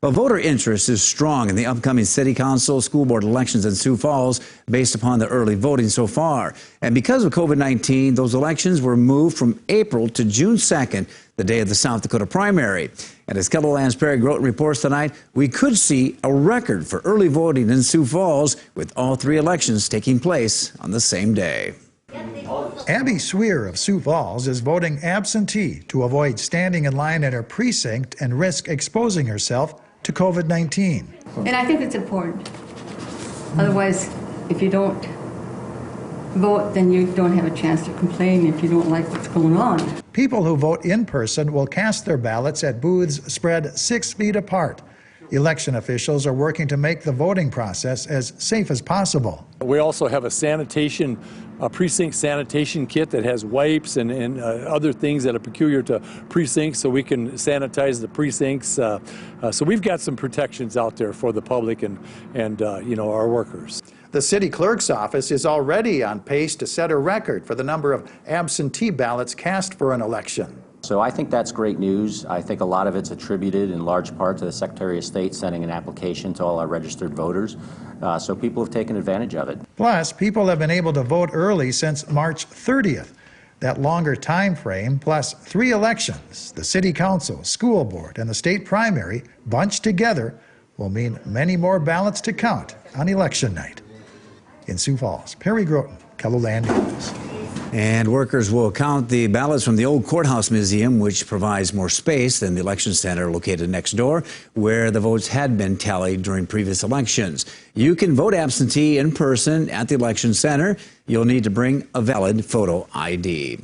Well, voter interest is strong in the upcoming city council, school board elections in Sioux Falls based upon the early voting so far. And because of COVID-19, those elections were moved from April to June 2nd, the day of the South Dakota primary. And as KELOLAND's Perry Groten reports tonight, we could see a record for early voting in Sioux Falls with all three elections taking place on the same day. Abby Sweer of Sioux Falls is voting absentee to avoid standing in line at her precinct and risk exposing herself to COVID-19. And I think it's important. Otherwise, if you don't vote, then you don't have a chance to complain if you don't like what's going on. People who vote in person will cast their ballots at booths spread 6 feet apart. Election officials are working to make the voting process as safe as possible. We also have a precinct sanitation kit that has wipes and other things that are peculiar to precincts, so we can sanitize the precincts. So we've got some protections out there for the public and our workers. The city clerk's office is already on pace to set a record for the number of absentee ballots cast for an election. So I think that's great news. I think a lot of it's attributed in large part to the Secretary of State sending an application to all our registered voters. So people have taken advantage of it. Plus, people have been able to vote early since March 30th. That longer time frame, plus 3 elections, the city council, school board, and the state primary, bunched together, will mean many more ballots to count on election night. In Sioux Falls, Perry Groten, KELOLAND News. And workers will count the ballots from the old courthouse museum, which provides more space than the election center located next door, where the votes had been tallied during previous elections. You can vote absentee in person at the election center. You'll need to bring a valid photo ID.